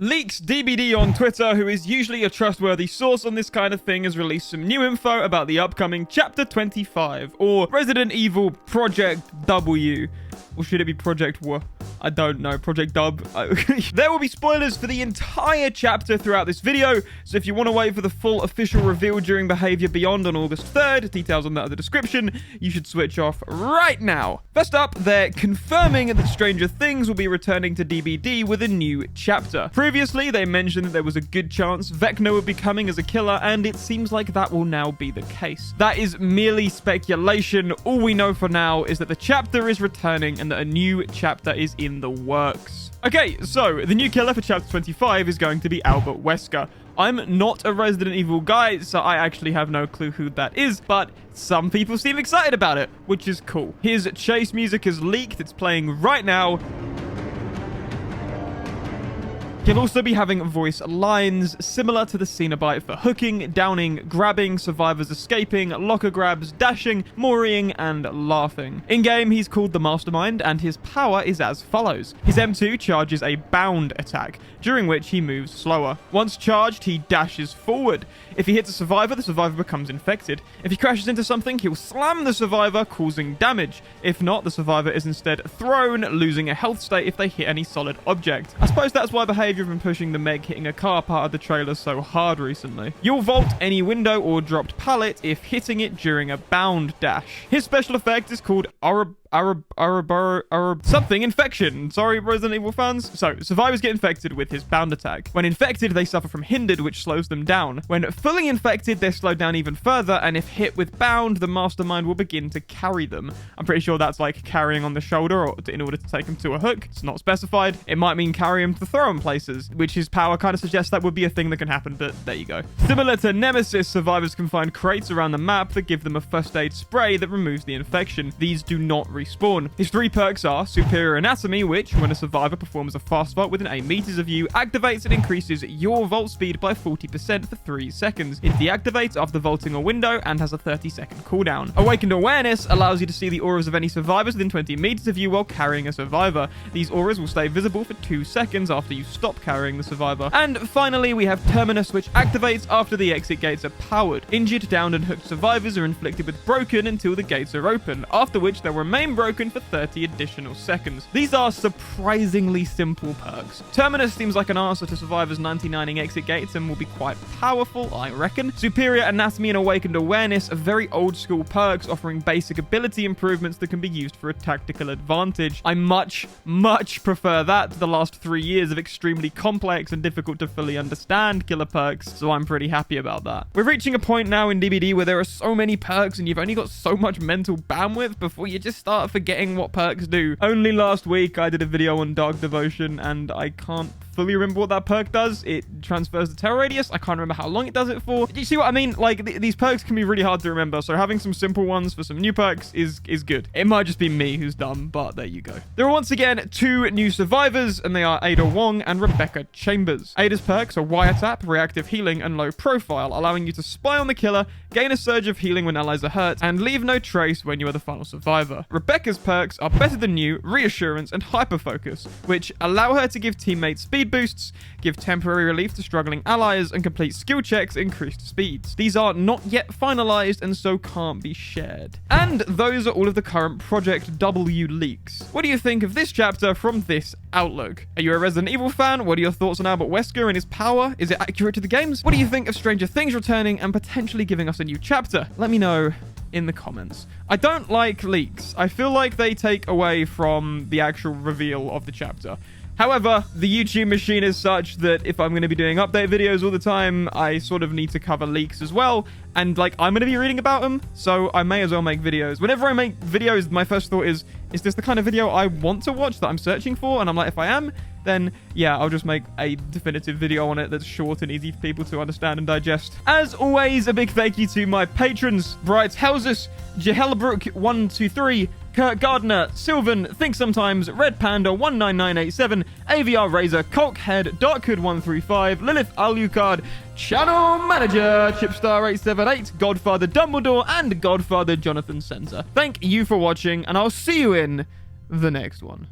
Leaks DBD on Twitter, who is usually a trustworthy source on this kind of thing, has released some new info about the upcoming Chapter 25, or Resident Evil Project W. Or should it be Project W? I don't know. Project Dub. There will be spoilers for the entire chapter throughout this video, so if you want to wait for the full official reveal during Behavior Beyond on August 3rd, details on that in the description, you should switch off right now. First up, they're confirming that Stranger Things will be returning to DBD with a new chapter. Previously, they mentioned that there was a good chance Vecna would be coming as a killer, and it seems like that will now be the case. That is merely speculation. All we know for now is that the chapter is returning and that a new chapter is in the works. Okay, so the new killer for Chapter 25 is going to be Albert Wesker. I'm not a Resident Evil guy, so I actually have no clue who that is, but some people seem excited about it, which is cool. His chase music is leaked. It's playing right now. He'll also be having voice lines similar to the Cenobite for hooking, downing, grabbing, survivors escaping, locker grabs, dashing, mooring, and laughing. In-game, he's called the Mastermind, and his power is as follows. His M2 charges a bound attack, during which he moves slower. Once charged, he dashes forward. If he hits a survivor, the survivor becomes infected. If he crashes into something, he'll slam the survivor, causing damage. If not, the survivor is instead thrown, losing a health state if they hit any solid object. I suppose that's why Behavior have been pushing the Meg hitting a car part of the trailer so hard recently. You'll vault any window or dropped pallet if hitting it during a bound dash. His special effect is called something infection. Sorry, Resident Evil fans. So, survivors get infected with his bound attack. When infected, they suffer from hindered, which slows them down. When fully infected, they're slowed down even further, and if hit with bound, the Mastermind will begin to carry them. I'm pretty sure that's like carrying on the shoulder or in order to take them to a hook. It's not specified. It might mean carry them to throw them places, which his power kind of suggests that would be a thing that can happen, but there you go. Similar to Nemesis, survivors can find crates around the map that give them a first aid spray that removes the infection. These do not respawn. His 3 perks are Superior Anatomy, which, when a survivor performs a fast vault within 8 meters of you, activates and increases your vault speed by 40% for 3 seconds. It deactivates after vaulting a window and has a 30-second cooldown. Awakened Awareness allows you to see the auras of any survivors within 20 meters of you while carrying a survivor. These auras will stay visible for 2 seconds after you stop carrying the survivor. And finally, we have Terminus, which activates after the exit gates are powered. Injured, downed, and hooked survivors are inflicted with broken until the gates are open, after which they'll remain broken for 30 additional seconds. These are surprisingly simple perks. Terminus seems like an answer to survivors 99ing exit gates and will be quite powerful, I reckon. Superior Anatomy and Awakened Awareness are very old school perks offering basic ability improvements that can be used for a tactical advantage. I much prefer that to the last 3 years of extremely complex and difficult to fully understand killer perks, so I'm pretty happy about that. We're reaching a point now in DBD where there are so many perks and you've only got so much mental bandwidth before you just start forgetting what perks do. Only last week I did a video on Dark Devotion and I can't fully remember what that perk does. It transfers the terror radius. I can't remember how long it does it for. Do you see what I mean? Like, these perks can be really hard to remember, so having some simple ones for some new perks is good. It might just be me who's dumb, but there you go. There are once again 2 new survivors, and they are Ada Wong and Rebecca Chambers. Ada's perks are Wiretap, Reactive Healing, and Low Profile, allowing you to spy on the killer, gain a surge of healing when allies are hurt, and leave no trace when you are the final survivor. Rebecca's perks are Better Than You, Reassurance, and Hyperfocus, which allow her to give teammates speed boosts, give temporary relief to struggling allies, and complete skill checks increased speeds. These are not yet finalized and so can't be shared. And those are all of the current Project W leaks. What do you think of this chapter from this outlook? Are you a Resident Evil fan? What are your thoughts on Albert Wesker and his power? Is it accurate to the games? What do you think of Stranger Things returning and potentially giving us a new chapter? Let me know in the comments. I don't like leaks. I feel like they take away from the actual reveal of the chapter. However, the YouTube machine is such that if I'm going to be doing update videos all the time, I sort of need to cover leaks as well. And, like, I'm going to be reading about them, so I may as well make videos. Whenever I make videos, my first thought is this the kind of video I want to watch that I'm searching for? And I'm like, if I am, then, yeah, I'll just make a definitive video on it that's short and easy for people to understand and digest. As always, a big thank you to my patrons, Bright Houses, Jehelbrook123, Kurt Gardner, Sylvan, Think Sometimes, Red Panda 19987, AVR Razor, Colkhead, Darkhood135, Lilith Alucard, Channel Manager, Chipstar878, Godfather Dumbledore, and Godfather Jonathan Senza. Thank you for watching, and I'll see you in the next one.